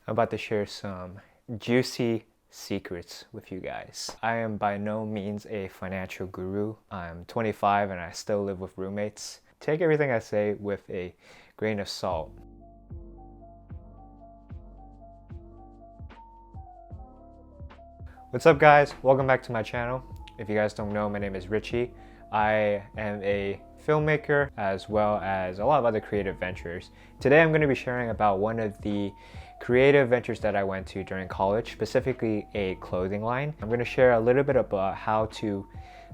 I'm about to share some juicy secrets with you guys. I am by no means a financial guru. I'm 25 and I still live with roommates. Take everything I say with a grain of salt. What's up guys? Welcome back to my channel. If you guys don't know, my name is Richie. I am a filmmaker as well as a lot of other creative ventures. Today I'm going to be sharing about one of the creative ventures that I went to during college, specifically a clothing line. I'm going to share a little bit about how to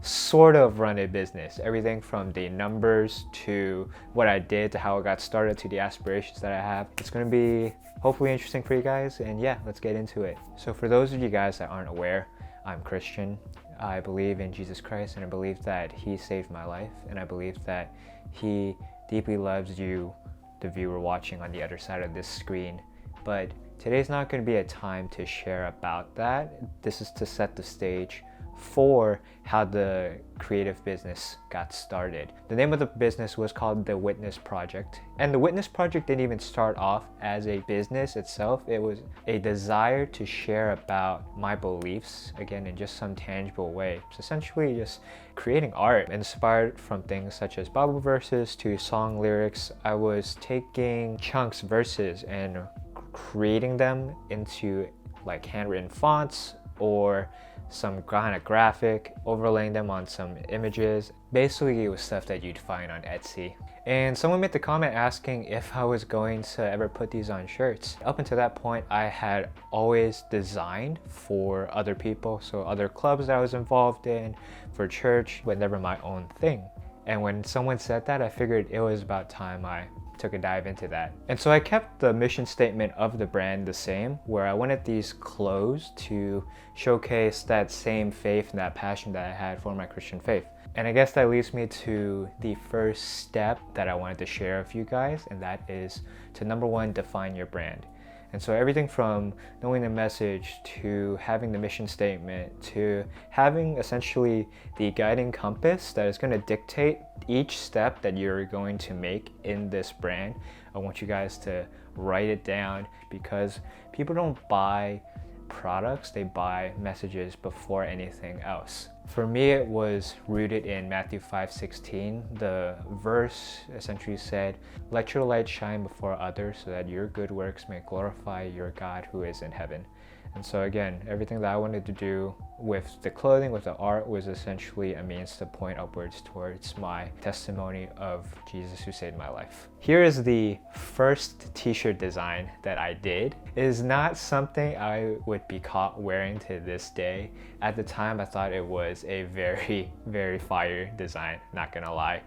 sort of run a business, everything from the numbers to what I did to how I got started to the aspirations that I have. It's going to be hopefully interesting for you guys, and yeah, let's get into it. So for those of you guys that aren't aware, I'm Christian. I believe in Jesus Christ, and I believe that He saved my life, and I believe that He deeply loves you, the viewer watching on the other side of this screen. But today's not going to be a time to share about that. This is to set the stage for how the creative business got started. The name of the business was called The Witness Project. And The Witness Project didn't even start off as a business itself. It was a desire to share about my beliefs, again, in just some tangible way. It's essentially just creating art inspired from things such as Bible verses to song lyrics. I was taking chunks, verses, and creating them into like handwritten fonts or some kind of graphic, overlaying them on some images. Basically, it was stuff that you'd find on Etsy. And someone made the comment asking if I was going to ever put these on shirts. Up until that point, I had always designed for other people, so other clubs that I was involved in, for church, but never my own thing. And when someone said that, I figured it was about time I took a dive into that. And so I kept the mission statement of the brand the same, where I wanted these clothes to showcase that same faith and that passion that I had for my Christian faith. And I guess that leads me to the first step that I wanted to share with you guys, and that is to number one, define your brand. And so everything from knowing the message to having the mission statement to having essentially the guiding compass that is going to dictate each step that you're going to make in this brand. I want you guys to write it down, because people don't buy products, they buy messages before anything else. For me, it was rooted in Matthew 5:16. The verse essentially said, "Let your light shine before others so that your good works may glorify your God who is in heaven." And so again, everything that I wanted to do with the clothing, with the art, was essentially a means to point upwards towards my testimony of Jesus who saved my life. Here is the first t-shirt design that I did. It is not something I would be caught wearing to this day. At the time, I thought it was a very, very fire design, not gonna lie.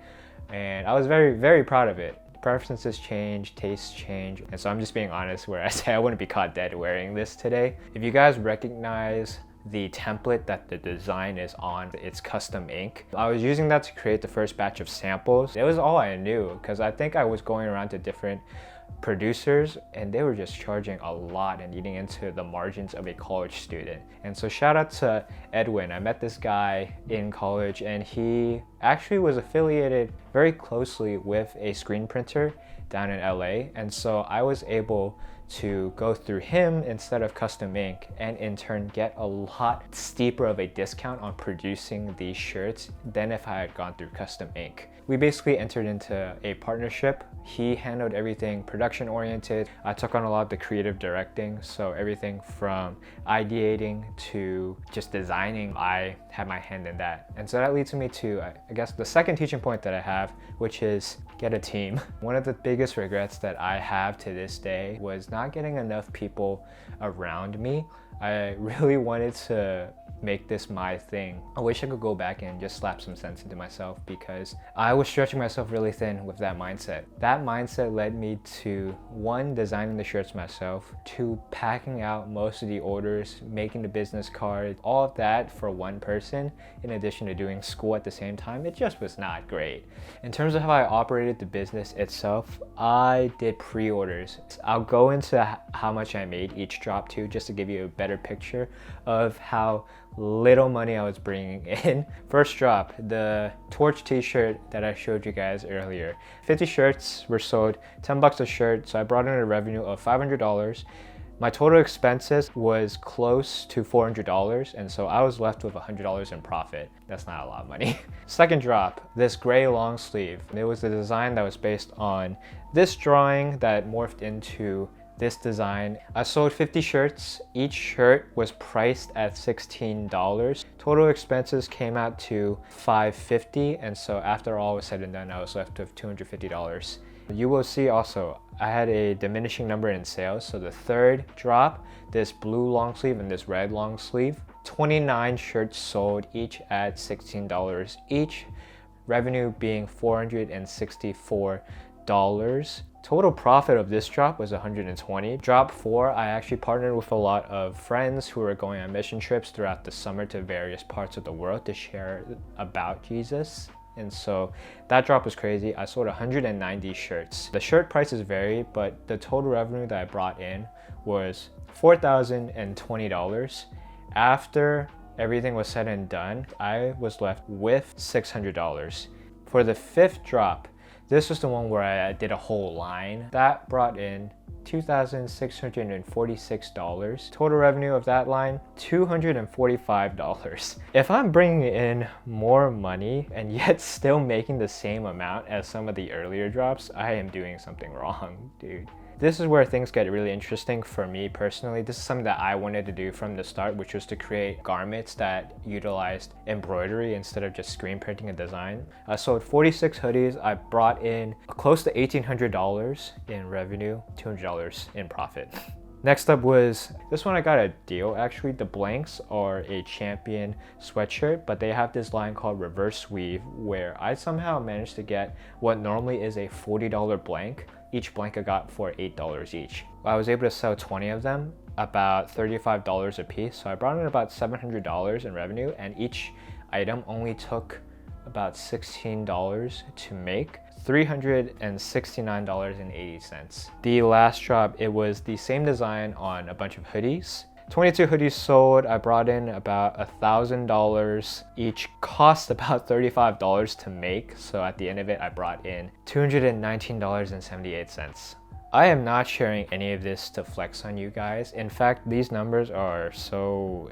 And I was very, very proud of it. Preferences change, tastes change, and so I'm just being honest where I say I wouldn't be caught dead wearing this today. If you guys recognize the template that the design is on, it's custom ink. I was using that to create the first batch of samples. It was all I knew, because I think I was going around to different producers and they were just charging a lot and eating into the margins of a college student. And so shout out to Edwin. I met this guy in college and he actually was affiliated very closely with a screen printer down in LA, and so I was able to go through him instead of custom ink, and in turn get a lot steeper of a discount on producing these shirts than if I had gone through custom ink. We basically entered into a partnership. He handled everything production oriented. I took on a lot of the creative directing, so everything from ideating to just designing, I had my hand in that. And so that leads me to, I guess, the second teaching point that I have, which is get a team. One of the biggest regrets that I have to this day was not getting enough people around me. I really wanted to make this my thing. I wish I could go back and just slap some sense into myself, because I was stretching myself really thin with that mindset. That mindset led me to, one, designing the shirts myself, two, packing out most of the orders, making the business cards, all of that for one person, in addition to doing school at the same time. It just was not great. In terms of how I operated the business itself, I did pre-orders. I'll go into how much I made each drop too, just to give you a better picture of how little money I was bringing in. First drop, the Torch t-shirt that I showed you guys earlier. 50 shirts were sold, $10 a shirt, so I brought in a revenue of $500. My total expenses was close to $400, and so I was left with $100 in profit. That's not a lot of money. Second drop, this gray long sleeve. It was a design that was based on this drawing that morphed into this design. I sold 50 shirts. Each shirt was priced at $16. Total expenses came out to $550, and so after all was said and done, I was left with $250. You will see also, I had a diminishing number in sales. So the third drop, this blue long sleeve and this red long sleeve, 29 shirts sold, each at $16 each, revenue being $464. Total profit of this drop was $120. Drop 4, I actually partnered with a lot of friends who were going on mission trips throughout the summer to various parts of the world to share about Jesus. And so that drop was crazy. I sold 190 shirts. The shirt prices vary, but the total revenue that I brought in was $4,020. After everything was said and done, I was left with $600. For the fifth drop, this was the one where I did a whole line. That brought in $2,646. Total revenue of that line, $245. If I'm bringing in more money and yet still making the same amount as some of the earlier drops, I am doing something wrong, dude. This is where things get really interesting for me personally. This is something that I wanted to do from the start, which was to create garments that utilized embroidery instead of just screen printing a design. I sold 46 hoodies. I brought in close to $1,800 in revenue, $200 in profit. Next up was, this one I got a deal actually. The blanks are a Champion sweatshirt, but they have this line called reverse weave where I somehow managed to get what normally is a $40 blank. Each blank I got for $8 each. I was able to sell 20 of them, about $35 a piece. So I brought in about $700 in revenue, and each item only took about $16 to make. $369.80. The last drop, it was the same design on a bunch of hoodies. 22 hoodies sold. I brought in about $1,000. Each cost about $35 to make. So at the end of it, I brought in $219.78. I am not sharing any of this to flex on you guys. In fact, these numbers are so,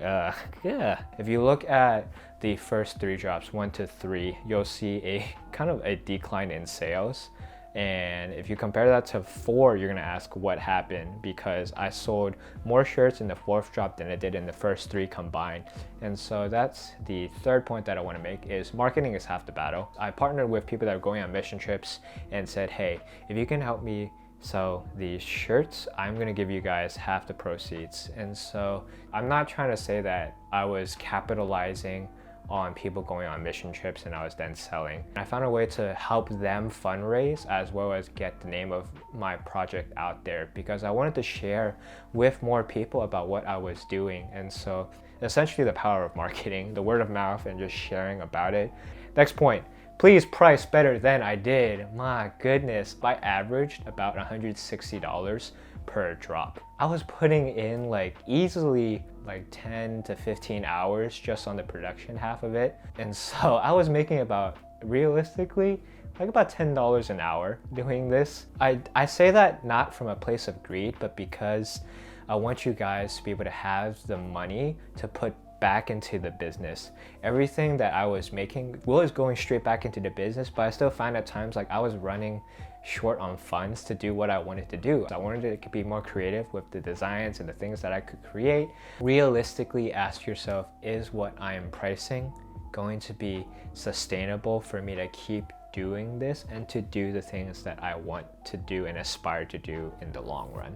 yeah. If you look at the first 3 drops, 1 to 3, you'll see a kind of a decline in sales. And if you compare that to 4, you're gonna ask what happened, because I sold more shirts in the 4th drop than I did in the first 3 combined. And so that's the third point that I wanna make, is marketing is half the battle. I partnered with people that are going on mission trips and said, hey, if you can help me sell these shirts, I'm gonna give you guys half the proceeds. And so I'm not trying to say that I was capitalizing on people going on mission trips and I was then selling. I found a way to help them fundraise as well as get the name of my project out there, because I wanted to share with more people about what I was doing. And so essentially the power of marketing, the word of mouth, and just sharing about it. Next point, please price better than I did. My goodness, I averaged about $160 per drop. I was putting in like easily like 10 to 15 hours just on the production half of it. And so I was making about, realistically, like about $10 an hour doing this. I say that not from a place of greed, but because I want you guys to be able to have the money to put back into the business. Everything that I was making was going straight back into the business, but I still find at times like I was running short on funds to do what I wanted to do. I wanted to be more creative with the designs and the things that I could create. Realistically, ask yourself, is what I am pricing going to be sustainable for me to keep doing this and to do the things that I want to do and aspire to do in the long run?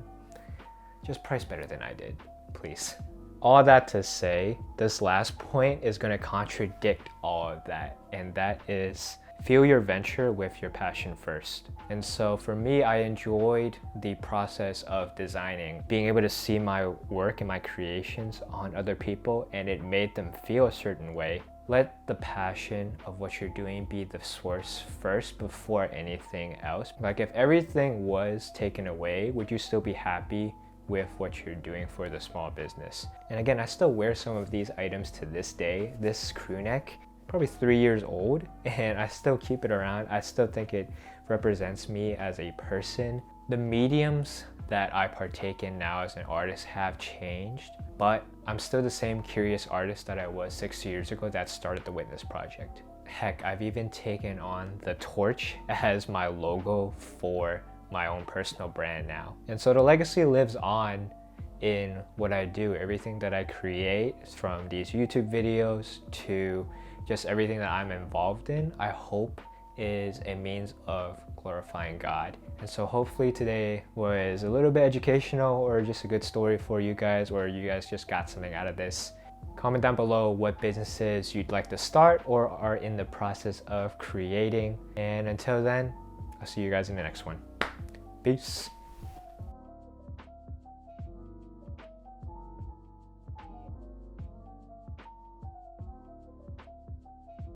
Just price better than I did, please. All that to say, this last point is going to contradict all of that, and that is fuel your venture with your passion first. And so for me, I enjoyed the process of designing, being able to see my work and my creations on other people, and it made them feel a certain way. Let the passion of what you're doing be the source first before anything else. Like if everything was taken away, would you still be happy with what you're doing for the small business? And again, I still wear some of these items to this day. This crew neck, probably 3 years old, and I still keep it around. I still think it represents me as a person. The mediums that I partake in now as an artist have changed, but I'm still the same curious artist that I was 6 years ago that started the Witness Project. Heck, I've even taken on the torch as my logo for my own personal brand now. And so the legacy lives on in what I do. Everything that I create, from these YouTube videos to just everything that I'm involved in, I hope is a means of glorifying God. And so hopefully today was a little bit educational, or just a good story for you guys, or you guys just got something out of this. Comment down below what businesses you'd like to start or are in the process of creating. And until then, I'll see you guys in the next one. Peace.